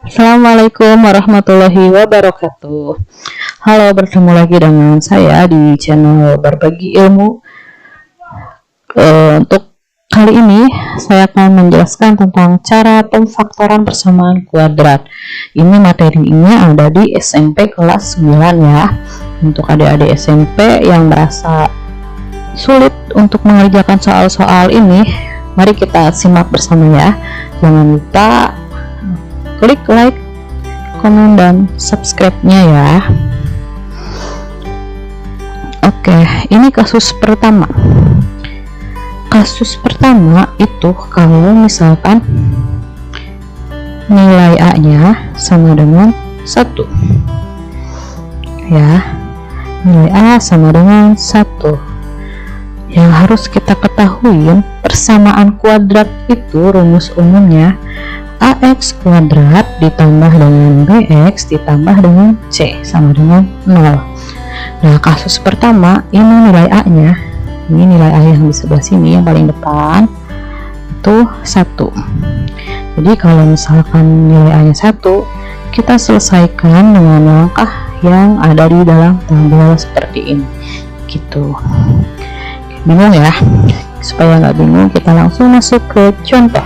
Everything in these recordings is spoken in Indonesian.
Assalamualaikum warahmatullahi wabarakatuh. Halo, bertemu lagi dengan saya di channel Berbagi Ilmu. Untuk kali ini saya akan menjelaskan tentang cara pemfaktoran persamaan kuadrat. Ini materinya ada di SMP kelas 9 ya. Untuk adik-adik SMP yang merasa sulit untuk mengerjakan soal-soal ini, mari kita simak bersama ya. Jangan lupa klik like, komen, dan subscribe-nya ya. Oke, ini kasus pertama. Kasus pertama itu kalau misalkan nilai A-nya sama dengan 1. Ya, nilai A sama dengan 1. Yang harus kita ketahui, persamaan kuadrat itu rumus umumnya AX kuadrat ditambah dengan BX ditambah dengan C sama dengan 0. Nah, kasus pertama ini nilai A nya, ini nilai A yang di sebelah sini yang paling depan itu 1. Jadi kalau misalkan nilai A nya 1, kita selesaikan dengan langkah yang ada di dalam tabel seperti ini gitu. Bingung ya? Supaya nggak bingung, kita langsung masuk ke contoh.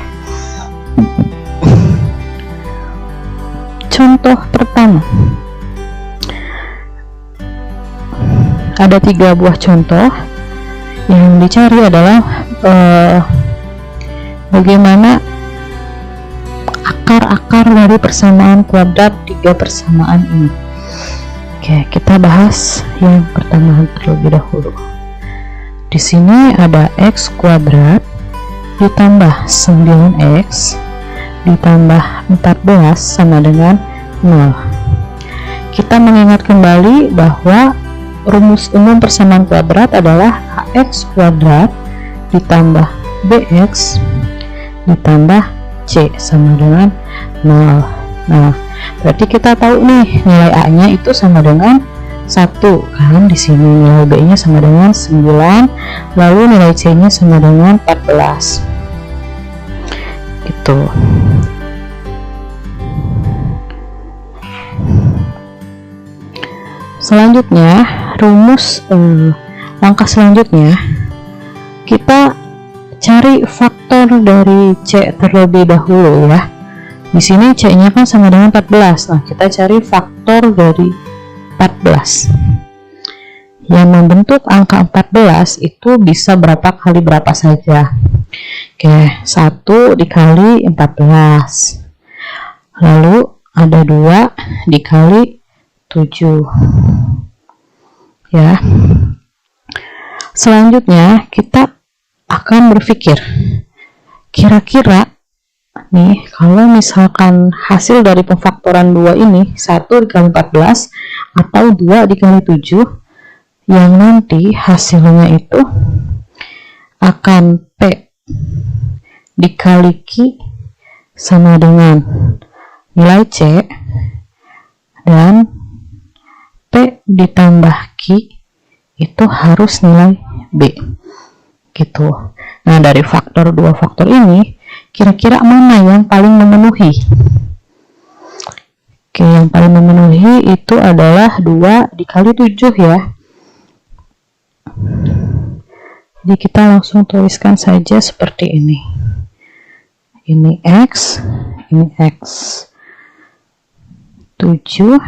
Contoh pertama, ada 3 buah contoh. Yang dicari adalah bagaimana akar-akar dari persamaan kuadrat 3 persamaan ini. Oke, kita bahas yang pertama terlebih dahulu. Di sini ada x kuadrat ditambah 9x ditambah 14 sama dengan 0. Kita mengingat kembali bahwa rumus umum persamaan kuadrat adalah ax kuadrat ditambah bx ditambah c sama dengan 0. Nah, berarti kita tahu nih nilai a nya itu sama dengan 1 kan. Di sini nilai b nya sama dengan 9, lalu nilai c nya sama dengan 14 gitu. Selanjutnya, langkah selanjutnya kita cari faktor dari C terlebih dahulu ya. Di sini C nya kan sama dengan 14. Nah, kita cari faktor dari 14. Yang membentuk angka 14 itu bisa berapa kali berapa saja. Oke, 1 dikali 14. Lalu ada 2 dikali 7 ya. Selanjutnya kita akan berpikir, kira-kira nih kalau misalkan hasil dari pemfaktoran 2 ini 1 dikali 14 atau 2 dikali 7, yang nanti hasilnya itu akan P dikali Q sama dengan nilai C, dan P ditambah Q itu harus nilai B gitu. Nah, dari faktor 2 faktor ini kira-kira mana yang paling memenuhi? Oke, yang paling memenuhi itu adalah 2 dikali 7 ya. Jadi kita langsung tuliskan saja seperti ini. Ini X, ini X. 7,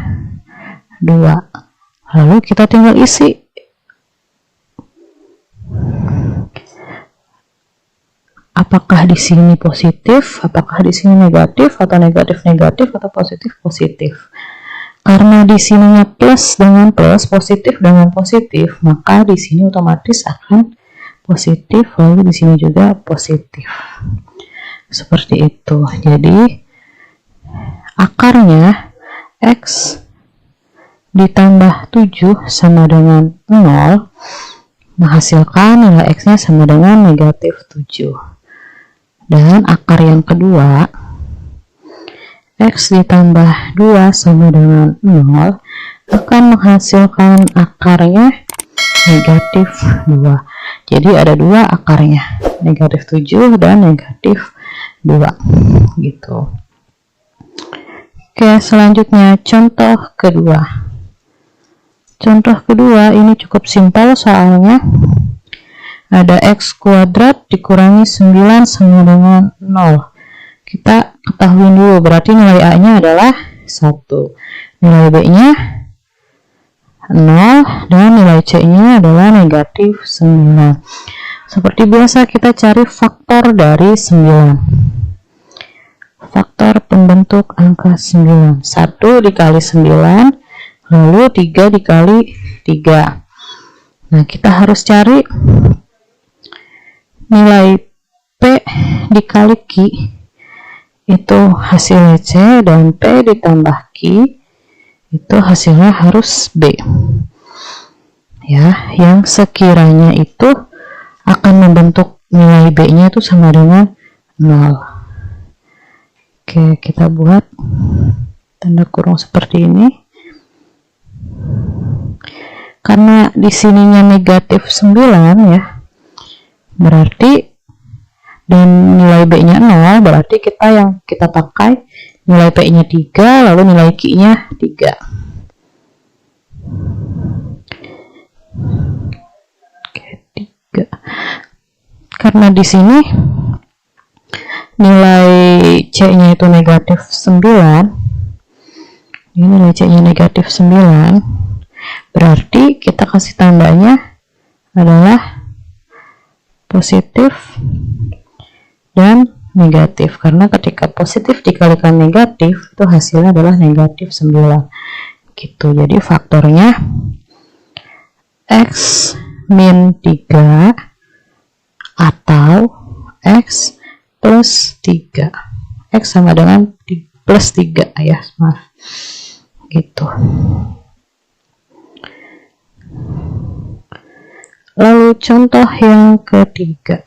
2. Lalu kita tinggal isi. Apakah di sini positif, apakah di sini negatif, atau negatif-negatif, atau positif-positif. Karena di sininya plus dengan plus, positif dengan positif, maka di sini otomatis akan positif, lalu di sini juga positif. Seperti itu. Jadi akarnya X ditambah 7 sama dengan 0 menghasilkan nilai X nya sama dengan negatif 7. Dan akar yang kedua, X ditambah 2 sama dengan 0 akan menghasilkan akarnya negatif 2. Jadi ada 2 akarnya, negatif 7 dan negatif 2 gitu. Oke, selanjutnya contoh kedua. Contoh kedua ini cukup simpel soalnya. Ada x kuadrat dikurangi 9 sama dengan 0. Kita ketahui dulu, berarti nilai A nya adalah 1, nilai B nya 0, dan nilai C nya adalah negatif 9. Seperti biasa kita cari faktor dari 9. Faktor pembentuk angka 9. 1 dikali 9, lalu 3 dikali 3. Nah, kita harus cari nilai P dikali Q. Itu hasilnya C, dan P ditambah Q itu hasilnya harus B. Ya, yang sekiranya itu akan membentuk nilai B nya itu sama dengan 0. Oke, kita buat tanda kurung seperti ini. Karena di sininya negatif 9 ya, berarti dan nilai B nya 0, berarti kita pakai nilai P nya 3, lalu nilai Q nya 3. Oke, 3. Karena di sini nilai C nya itu negatif 9, ini nilai C nya negatif 9, berarti kita kasih tandanya adalah positif dan negatif, karena ketika positif dikalikan negatif itu hasilnya adalah negatif 9 gitu. Jadi faktornya x min 3 atau x plus 3. X sama dengan plus 3 ya, maaf gitu. Lalu contoh yang ketiga.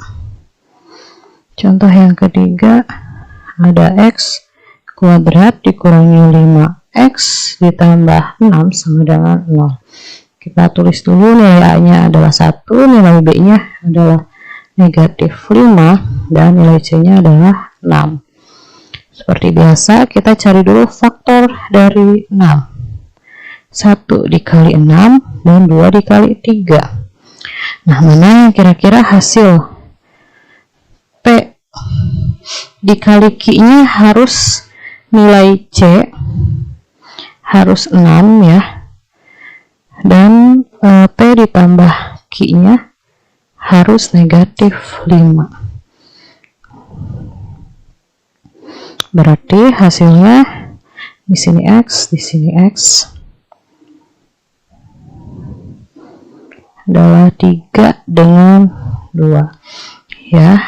Contoh yang ketiga ada x kuadrat dikurangi 5x ditambah 6 sama dengan 0. Kita tulis dulu, nilai A nya adalah 1, nilai B nya adalah negatif 5, dan nilai C nya adalah 6. Seperti biasa kita cari dulu faktor dari 6. 1 dikali 6 dan 2 dikali 3. Nah, mana yang kira-kira hasil P dikali Q nya harus nilai C harus 6 ya, dan P ditambah Q nya harus negatif 5. Berarti hasilnya di sini X, di sini X adalah 3 dengan 2 ya.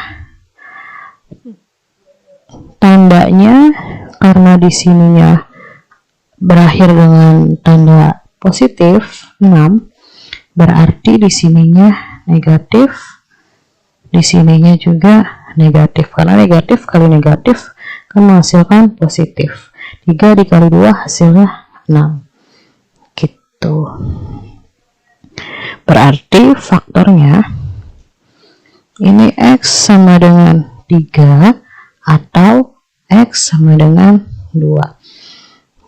Tandanya karena di sininya berakhir dengan tanda positif 6, berarti di sininya negatif, di sininya juga negatif, karena negatif kali negatif akan menghasilkan positif. 3 dikali 2 hasilnya 6 gitu. Berarti faktornya ini x sama dengan 3 atau x sama dengan 2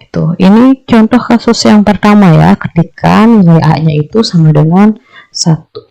gitu. Ini contoh kasus yang pertama ya, ketika nilai A nya itu sama dengan 1.